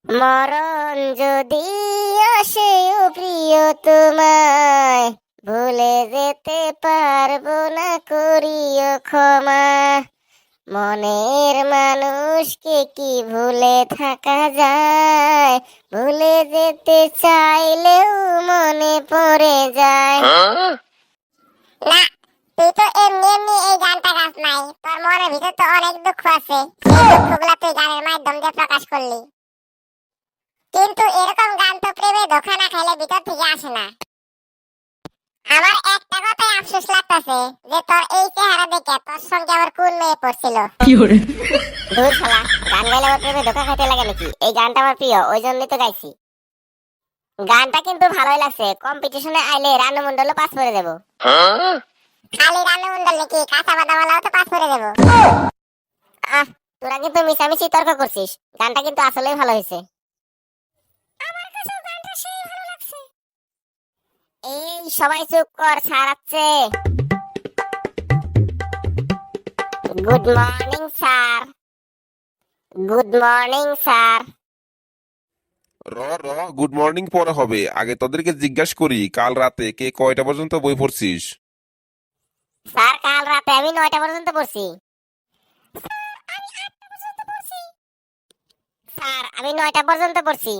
মরণ যদি আসেও প্রিয় তোমায়, ভুলে যেতে পারবো না, করিও ক্ষমা। মনের মানুষকে কি ভুলে থাকা যায়? ভুলে যেতে চাইলেও মনে পড়ে যায়। না, তুই তো এমনি এমনি এই গানটা গাস নাই, তোর মনের ভিতর তো অনেক দুঃখ আছে, সেই দুঃখগুলা তুই গানের মাধ্যম দিয়ে প্রকাশ করলি। কিন্তু এরকম গান তো প্রেমে ধোঁকা না খাইলে ভিতর থেকে আসে না। আমার একটা কথাই আফসোস লাগতাছে যে তোর এই চেহারা দেখে তোর সঙ্গে আমার কোন মেয়ে পড়ছিল। দূর শালা, গান গাইলে আমার প্রেমে ধোঁকা খাইতে লাগে নাকি? এই গানটা আমার প্রিয়, ওই জন্যই তো গাইছি। গানটা কিন্তু ভালোই লাগছে, কম্পিটিশনে আইলে রানু মন্ডলও পাস করে দেব। খালি রানু মন্ডল নাকি, কাঁচা বাদামালাও তো পাস করে দেব। আহ, তোরা কিন্তু মিশামিশি তর্ক করছিস, গানটা কিন্তু আসলেই ভালো হয়েছে। আমার কাছেও গানটা সেই ভালো লাগছে। এই সবাই চুপ কর, ছাড়াচ্ছে। Good morning sir. Good morning sir. র র গুড মর্নিং পরে হবে, আগে তোদেরকে জিজ্ঞাসা করি কাল রাতে কে কয়টা পর্যন্ত বই পড়ছিস? স্যার কাল রাতে আমি 9টা পর্যন্ত পড়ছি। স্যার আমি 9টা পর্যন্ত পড়ছি।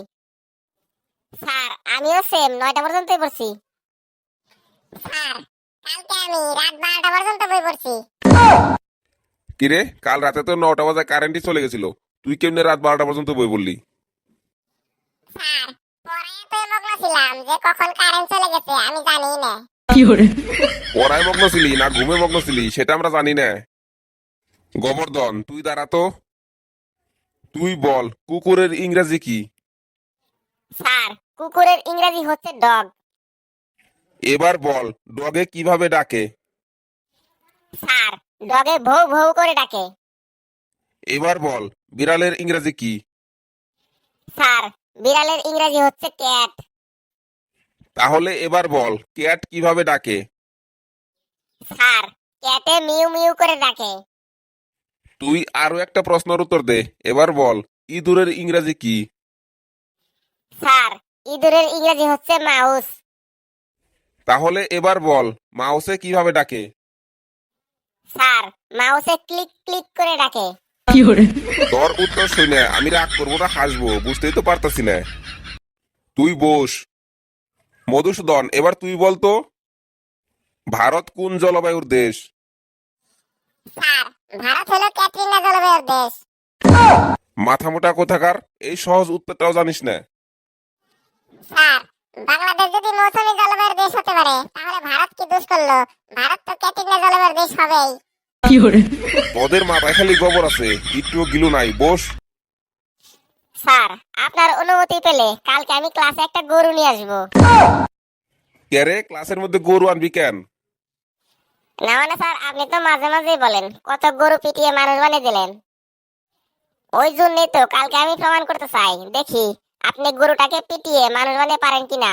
স্যার আমিও সেম 9টা পর্যন্তই পড়ছি। স্যার কালকে আমি রাত 12টা পর্যন্ত বই পড়ছি। কিরে, কাল রাতে তো 9টা বাজে কারেন্টই চলে গেছিল, তুই কেমনে রাত 12টা পর্যন্ত বই পড়লি? স্যার পড়ায় তো মগ্ন ছিলাম যে কখন কারেন্ট চলে গেছে আমি জানি না। পড়ায় মগ্ন ছিলি না ঘুমে মগ্ন ছিলি সেটা আমরা জানি না। গোবর্ধন, তুই দাঁড়া তো। তুই বল, কুকুরের ইংরেজি কি? স্যার কুকুরের ইংরেজি হচ্ছে ডগ। এবার বল, ডগে কিভাবে ডাকে? স্যার ডগে ভৌ ভৌ করে ডাকে। এবার বল, বিড়ালের ইংরেজি কি? স্যার বিড়ালের ইংরেজি হচ্ছে ক্যাট। তাহলে এবার বল, ক্যাট কিভাবে ডাকে? স্যার ক্যাটে মিউ মিউ করে ডাকে। তুই আরো একটা প্রশ্নের উত্তর দে। এবার বল, ইঁদুরের ইংরেজি কি? স্যার ইঁদুরের ইংরেজি হচ্ছে মাউস। তাহলে এবার বল, মাউসে কিভাবে ডাকে? স্যার মাউসে ক্লিক ক্লিক করে ডাকে। তোর উত্তর শুনে আমি রাগ করবো না হাসবো বুঝতেই তো পারতাছি না। তুই বস। মধুসূদন, এবার তুই বলতো, ভারত কোন জলবায়ুর দেশ? স্যার ভারত হলো ক্যাটরিনা জলবায়ুর দেশ। মাথা মোটা কোথাকার, এই সহজ উত্তরটাও জানিস না? স্যার বাংলাদেশ যদি মৌসুমী জলবায়ুর দেশ হতে পারে তাহলে ভারত কি দোষ করলো? ভারত তো ক্যাটরিনা জলবায়ুর দেশ হবেই। তোদের মাথায় খালি গোবর আছে, একটুও গিলু নাই, বস। স্যার আপনার অনুমতি পেলে কালকে আমি ক্লাসে একটা গরু নিয়ে আসবো। কে রে, ক্লাসের মধ্যে গরু আনবি কেন? না মানে স্যার আপনি তো মাঝে মাঝেই বলেন কত গরু পিটিয়ে মানুষ বানিয়ে দিলেন। ওই জন্যই তো কালকে আমি প্রমাণ করতে চাই, দেখি আপনি গরুটাকে পিটিয়ে মানুষ বানিয়ে পারেন কিনা।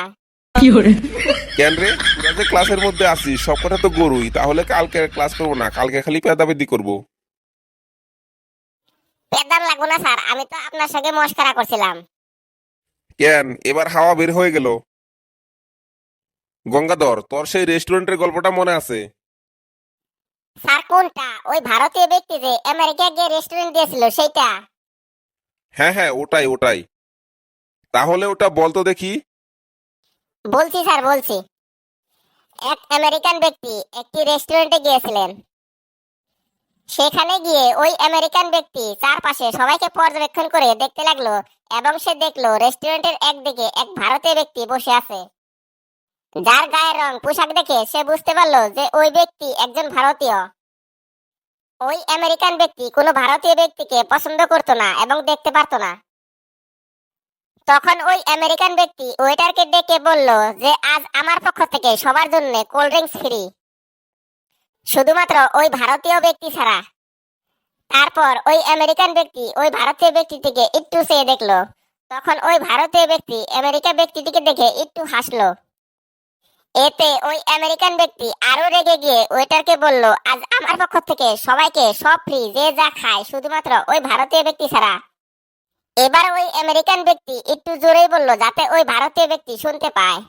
কেন রে, তোরা যে ক্লাসের মধ্যে আসিস সব কথা তো গরুই, তাহলে কালকে ক্লাস করবো না, কালকে খালি পেদাবেদি করবো। পেদান লাগবো না স্যার, আমি তো আপনার সঙ্গে মস্করা করছিলাম। কেন, এবার হাওয়া বের হয়ে গেল? গঙ্গাধর, তোর সেই রেস্টুরেন্টের গল্পটা মনে আছে? স্যার কোনটা? ওই ভারতীয় ব্যক্তি যে আমেরিকা গিয়ে রেস্টুরেন্ট দিয়েছিল সেইটা? হ্যাঁ হ্যাঁ, ওটাই ওটাই। তাহলে ওটা বলতো দেখি। বলছি স্যার বলছি। এক আমেরিকান ব্যক্তি একটি রেস্টুরেন্টে গিয়েছিলেন। সেখানে গিয়ে ওই আমেরিকান ব্যক্তি চারপাশে সবাইকে পর্যবেক্ষণ করে দেখতে লাগলো এবং সে দেখলো রেস্টুরেন্টের একদিকে এক ভারতীয় ব্যক্তি বসে আছে, যার গায়ের রং পোশাক দেখে সে বুঝতে পারলো যে ওই ব্যক্তি একজন ভারতীয়। ওই আমেরিকান ব্যক্তি কোনো ভারতীয় ব্যক্তিকে পছন্দ করতো না এবং দেখতে পারতো না। তখন ওই আমেরিকান ব্যক্তি ওয়েটারকে ডেকে বলল যে আজ আমার পক্ষ থেকে সবার জন্য কোল্ড ড্রিঙ্কস ফ্রি, শুধুমাত্র ওই ভারতীয় ব্যক্তি ছাড়া। তারপর ওই আমেরিকান ব্যক্তি ওই ভারতীয় ব্যক্তিটিকে একটু চেয়ে দেখলো। তখন ওই ভারতীয় ব্যক্তি আমেরিকা ব্যক্তিটিকে দেখে একটু হাসলো। এতে ওই আমেরিকান ব্যক্তি আরো রেগে গিয়ে ওয়েটারকে বলল আজ আমার পক্ষ থেকে সবাইকে সব ফ্রি, যে যা খায় শুধুমাত্র ওই ভারতীয় ব্যক্তি ছাড়া। এবার ওই আমেরিকান ব্যক্তি একটু জোরেই বলল যাতে ওই ভারতীয় ব্যক্তি শুনতে পায়।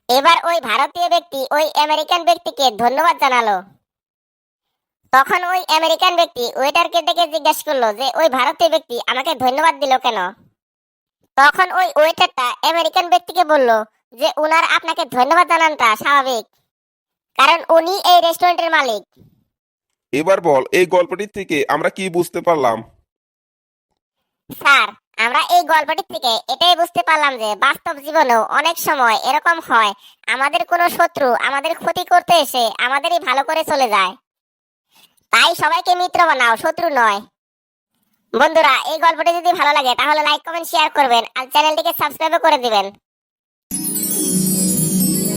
এবার ওই ভারতীয় ব্যক্তি ওই আমেরিকান ব্যক্তিকে ধন্যবাদ জানালো। তখন ওই আমেরিকান ব্যক্তি ওয়েটারকে ডেকে জিজ্ঞেস করলো যে ওই ভারতীয় ব্যক্তি আমাকে ধন্যবাদ দিল কেন। তখন ওই ওয়েটারটা আমেরিকান ব্যক্তিকে বলল যে উনার আপনাকে ধন্যবাদ জানানটা স্বাভাবিক, কারণ উনি এই রেস্টুরেন্টের মালিক। এবার বল এই গল্পটি থেকে আমরা কি বুঝতে পারলাম? স্যার, আমরা এই গল্পটি থেকে এটাই বুঝতে পারলাম যে বাস্তব জীবনেও অনেক সময় এরকম হয়, আমাদের কোনো শত্রু আমাদের ক্ষতি করতে এসে আমাদেরই ভালো করে চলে যায়। তাই সবাইকে মিত্র বানাও, শত্রু নয়। বন্ধুরা, এই গল্পটি যদি ভালো লাগে তাহলে লাইক কমেন্ট শেয়ার করবেন আর চ্যানেলটিকে সাবস্ক্রাইব করে দিবেন।